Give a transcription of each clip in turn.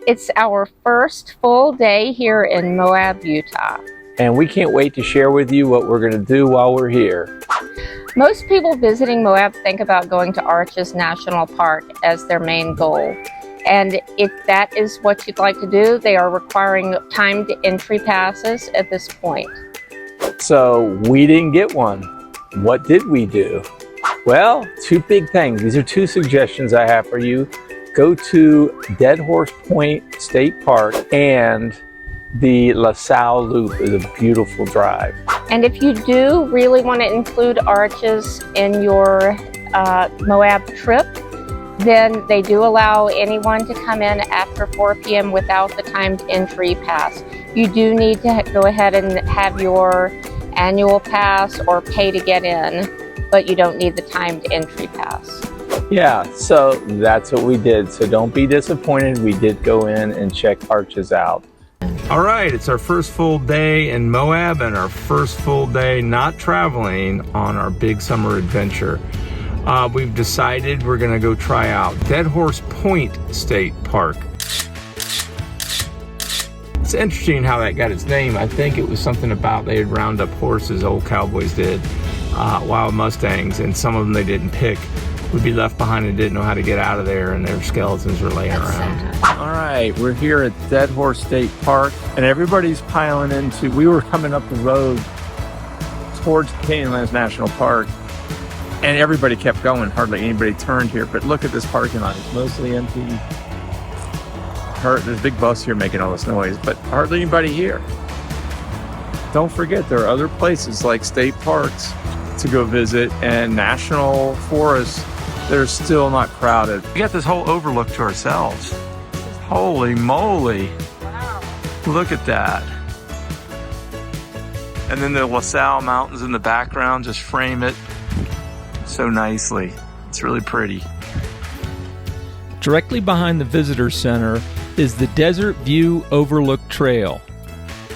It's our first full day here in Moab, Utah. And we can't wait to share with you what we're going to do while we're here. Most people visiting Moab think about going to Arches National Park as their main goal. And if that is what you'd like to do, they are requiring timed entry passes at this point. So we didn't get one. What did we do? Well, two big things. These are two suggestions I have for you. Go to Dead Horse Point State Park, and the La Salle Loop is a beautiful drive. And if you do really want to include Arches in your Moab trip, then they do allow anyone to come in after 4 p.m. without the timed entry pass. You do need to go ahead and have your annual pass or pay to get in, but you don't need the timed entry pass. Yeah, so that's what we did. So don't be disappointed. We did go in and check Arches out. All right, it's our first full day in Moab and our first full day not traveling on our big summer adventure. We've decided we're gonna go try out Dead Horse Point State Park. It's interesting how that got its name. I think it was something about they had round up horses, old cowboys did, wild Mustangs, and some of them they didn't pick would be left behind and didn't know how to get out of there, and their skeletons were laying around. All right, we're here at Dead Horse State Park, and everybody's piling into, we were coming up the road towards Canyonlands National Park, and everybody kept going. Hardly anybody turned here, but look at this parking lot. It's mostly empty. There's a big bus here making all this noise, but hardly anybody here. Don't forget, there are other places like state parks to go visit and national forests that are still not crowded. We got this whole overlook to ourselves. Holy moly. Wow. Look at that. And then the La Salle Mountains in the background just frame it so nicely. It's really pretty. Directly behind the visitor center is the Desert View Overlook Trail.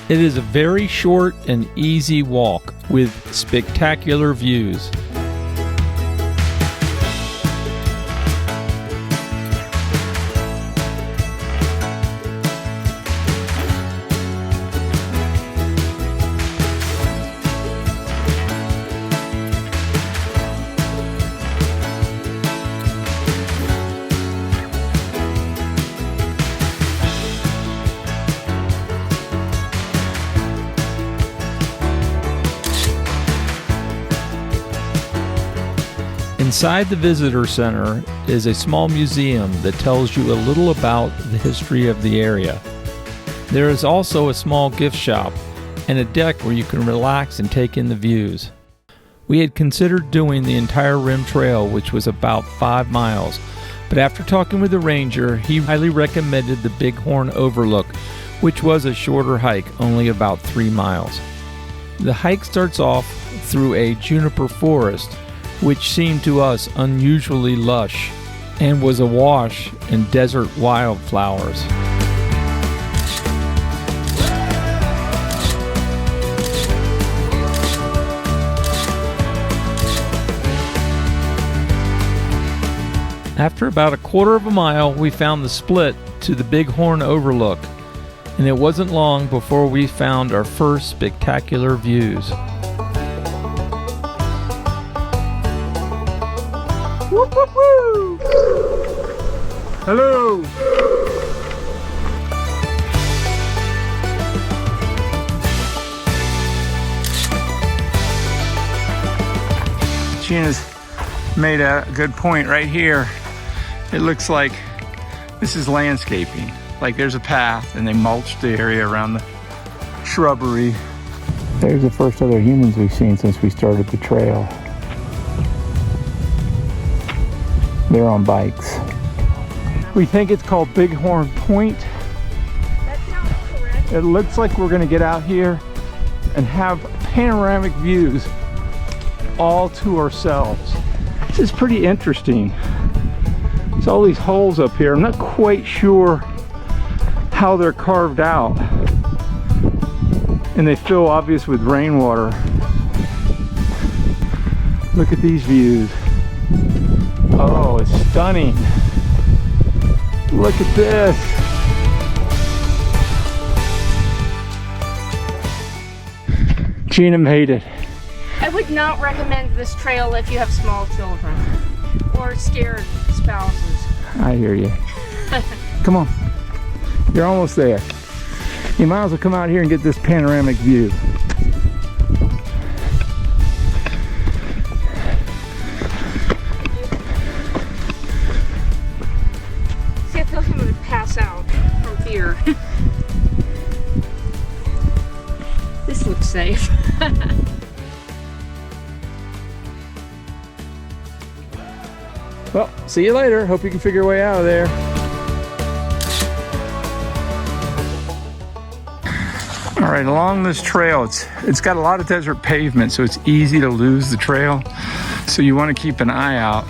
It is a very short and easy walk with spectacular views. Inside the visitor center is a small museum that tells you a little about the history of the area. There is also a small gift shop and a deck where you can relax and take in the views. We had considered doing the entire Rim Trail, which was about 5 miles, but after talking with the ranger, he highly recommended the Bighorn Overlook, which was a shorter hike, only about 3 miles. The hike starts off through a juniper forest, which seemed to us unusually lush and was awash in desert wildflowers. After about a quarter of a mile, we found the split to the Bighorn Overlook, and it wasn't long before we found our first spectacular views. Whoop, whoop, woo. Hello. Gina's made a good point right here. It looks like this is landscaping. Like there's a path and they mulched the area around the shrubbery. There's the first other humans we've seen since we started the trail. They're on bikes. We think it's called Bighorn Point. That sounds correct. It looks like we're gonna get out here and have panoramic views all to ourselves. This is pretty interesting. There's all these holes up here. I'm not quite sure how they're carved out. And they feel obvious with rainwater. Look at these views. Oh, it's stunning. Look at this. Gina made it. I would not recommend this trail if you have small children or scared spouses. I hear you. Come on. You're almost there. You might as well come out here and get this panoramic view. See, I feel like I'm going to pass out from fear. This looks safe. Well, see you later. Hope you can figure your way out of there. All right, along this trail, it's got a lot of desert pavement, so it's easy to lose the trail. So you want to keep an eye out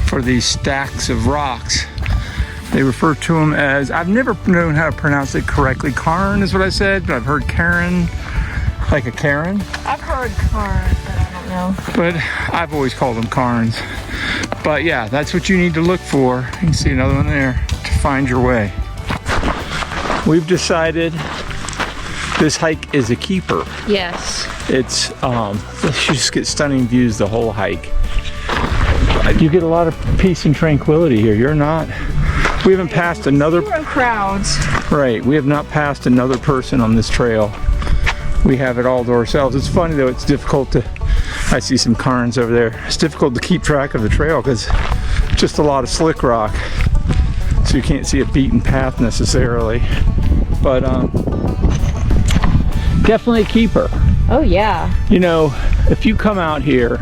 for these stacks of rocks. They refer to them as, I've never known how to pronounce it correctly. Cairn is what I said, but I've heard Karen, like a Karen. I've heard Cairn, but I don't know. But I've always called them Cairns. But yeah, that's what you need to look for. You can see another one there to find your way. We've decided this hike is a keeper. Yes. It's, you just get stunning views the whole hike. You get a lot of peace and tranquility here. We haven't passed another... Zero crowds. Right, we have not passed another person on this trail. We have it all to ourselves. It's funny though, it's difficult to... I see some cairns over there. It's difficult to keep track of the trail because just a lot of slick rock. So you can't see a beaten path necessarily. But definitely a keeper. Oh yeah. You know, if you come out here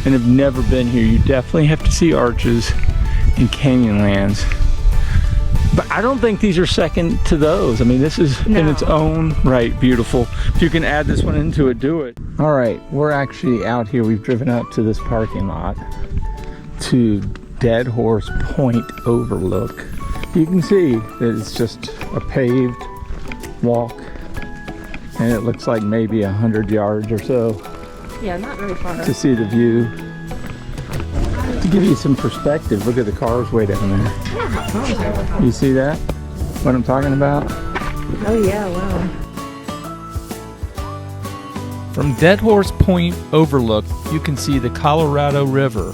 and have never been here, you definitely have to see Arches and Canyonlands. But I don't think these are second to those. I mean, this is in its own right beautiful. If you can add this one into it, do it. All right, we're actually out here. We've driven up to this parking lot to Dead Horse Point Overlook. You can see that it's just a paved walk, and it looks like maybe 100 yards or so. Yeah, not very far. To see the view. To give you some perspective, look at the cars way down there. You see that? What I'm talking about? Oh yeah, wow. From Dead Horse Point Overlook, you can see the Colorado River,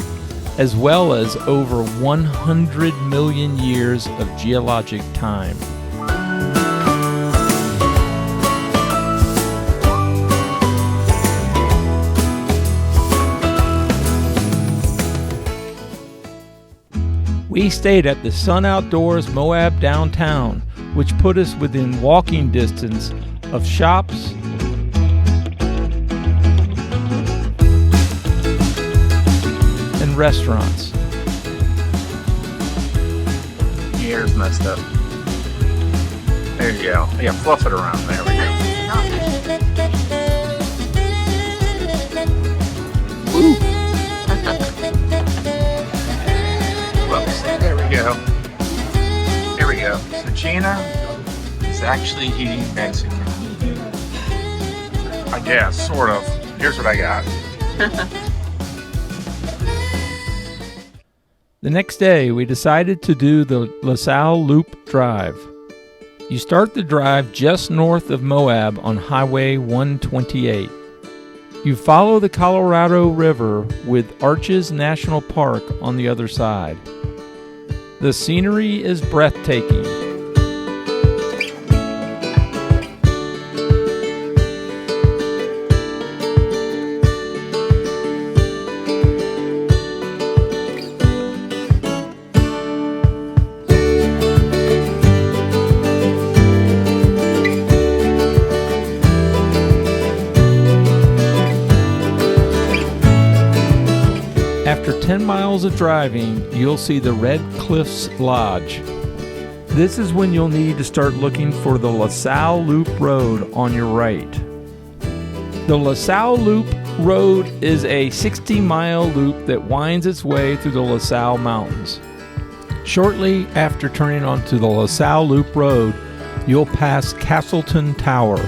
as well as over 100 million years of geologic time. We stayed at the Sun Outdoors Moab downtown, which put us within walking distance of shops, and restaurants. Your hair's messed up. There you go. Yeah, fluff it around. There we go. Woo! Whoops. There we go. There we go. So Gina is actually eating Mexican. I guess, sort of. Here's what I got. The next day, we decided to do the LaSalle Loop Drive. You start the drive just north of Moab on Highway 128. You follow the Colorado River with Arches National Park on the other side. The scenery is breathtaking. After 10 miles of driving, you'll see the Red Cliffs Lodge. This is when you'll need to start looking for the LaSalle Loop Road on your right. The LaSalle Loop Road is a 60-mile loop that winds its way through the LaSalle Mountains. Shortly after turning onto the LaSalle Loop Road, you'll pass Castleton Tower.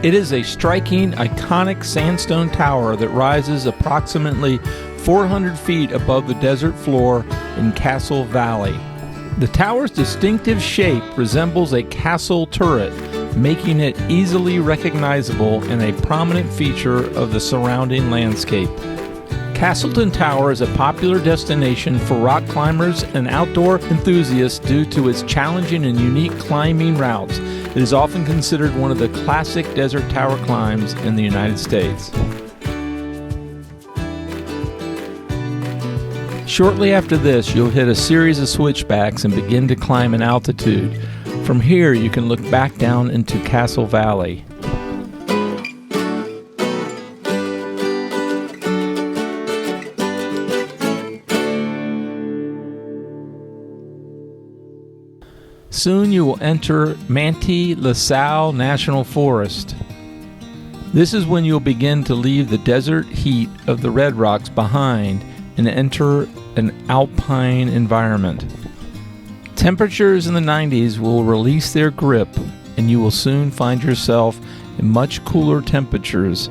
It is a striking, iconic sandstone tower that rises approximately 400 feet above the desert floor in Castle Valley. The tower's distinctive shape resembles a castle turret making it easily recognizable and a prominent feature of the surrounding landscape. Castleton Tower is a popular destination for rock climbers and outdoor enthusiasts due to its challenging and unique climbing routes. It is often considered one of the classic desert tower climbs in the United States. Shortly after this, you'll hit a series of switchbacks and begin to climb in altitude. From here, you can look back down into Castle Valley. Soon you will enter Manti-La-Sal National Forest. This is when you'll begin to leave the desert heat of the Red Rocks behind and enter an alpine environment. Temperatures in the 90s will release their grip, and you will soon find yourself in much cooler temperatures.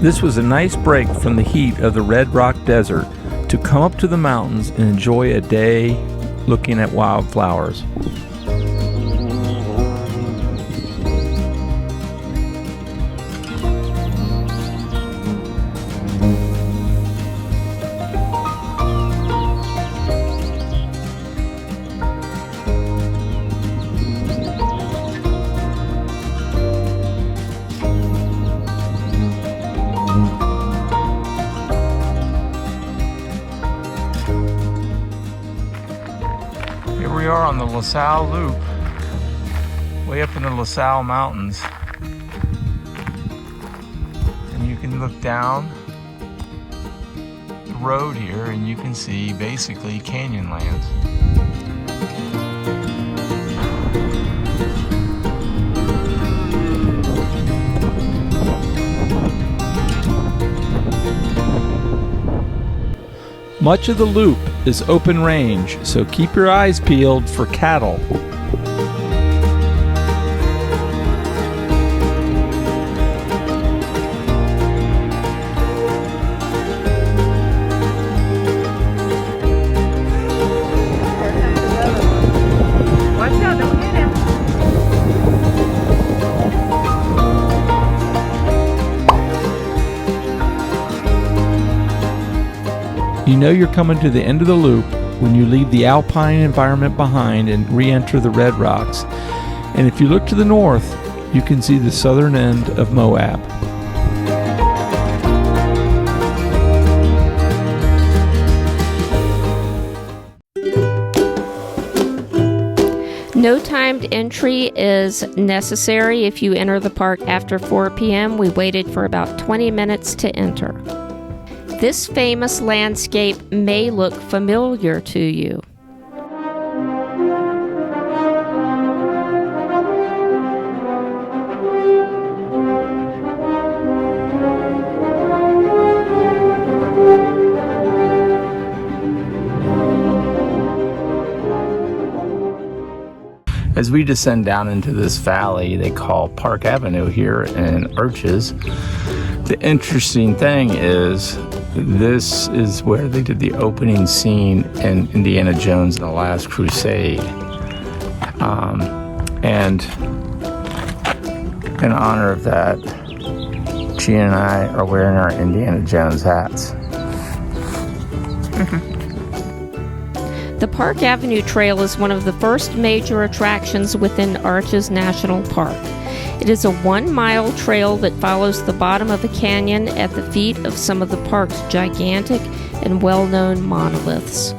This was a nice break from the heat of the Red Rock Desert to come up to the mountains and enjoy a day looking at wildflowers. Here we are on the La Salle Loop, way up in the La Salle Mountains. And you can look down the road here and you can see basically Canyonlands. Much of the loop is open range, so keep your eyes peeled for cattle. Watch out, don't hit him. You know you're coming to the end of the loop when you leave the alpine environment behind and re-enter the Red Rocks. And if you look to the north, you can see the southern end of Moab. No timed entry is necessary if you enter the park after 4 p.m. We waited for about 20 minutes to enter. This famous landscape may look familiar to you. As we descend down into this valley they call Park Avenue here in Arches, the interesting thing is this is where they did the opening scene in Indiana Jones and the Last Crusade. And in honor of that, Gene and I are wearing our Indiana Jones hats. The Park Avenue Trail is one of the first major attractions within Arches National Park. It is a 1-mile trail that follows the bottom of a canyon at the feet of some of the park's gigantic and well-known monoliths.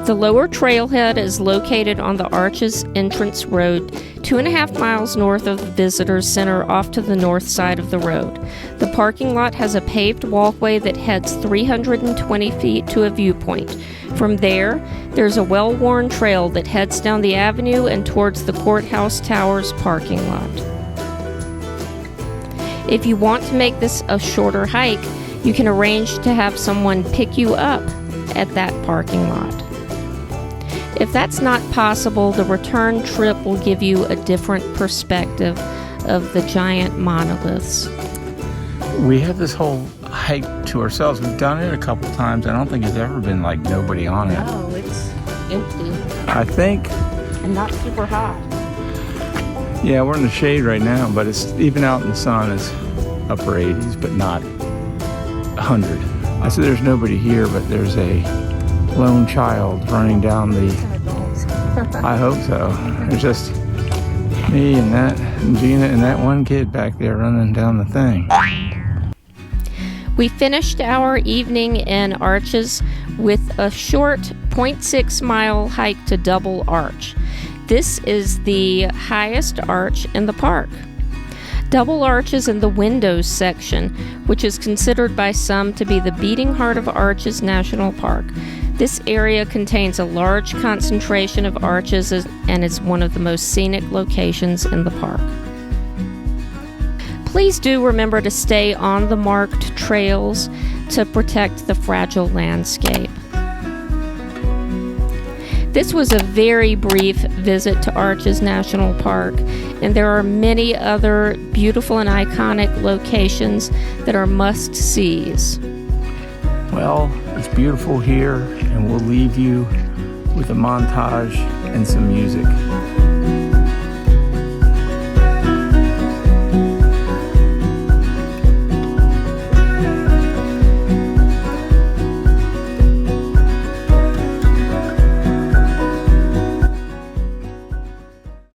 The lower trailhead is located on the Arches Entrance Road, 2.5 miles north of the Visitor Center off to the north side of the road. The parking lot has a paved walkway that heads 320 feet to a viewpoint. From there, there's a well-worn trail that heads down the avenue and towards the Courthouse Towers parking lot. If you want to make this a shorter hike, you can arrange to have someone pick you up at that parking lot. If that's not possible, the return trip will give you a different perspective of the giant monoliths. We have this whole hike to ourselves. We've done it a couple times. I don't think it's ever been like nobody on it. Oh, it's empty I think, and not super hot. yeah, we're in the shade right now, but it's even out in the sun, it's upper 80s, but not 100. I said there's nobody here, but there's a lone child running down the, I hope so. There's just me and that, and Gina and that one kid back there running down the thing. We finished our evening in Arches with a short 0.6 mile hike to Double Arch. This is the highest arch in the park. Double Arch is in the Windows section, which is considered by some to be the beating heart of Arches National Park. This area contains a large concentration of arches and is one of the most scenic locations in the park. Please do remember to stay on the marked trails to protect the fragile landscape. This was a very brief visit to Arches National Park, and there are many other beautiful and iconic locations that are must-sees. Well, it's beautiful here, and we'll leave you with a montage and some music.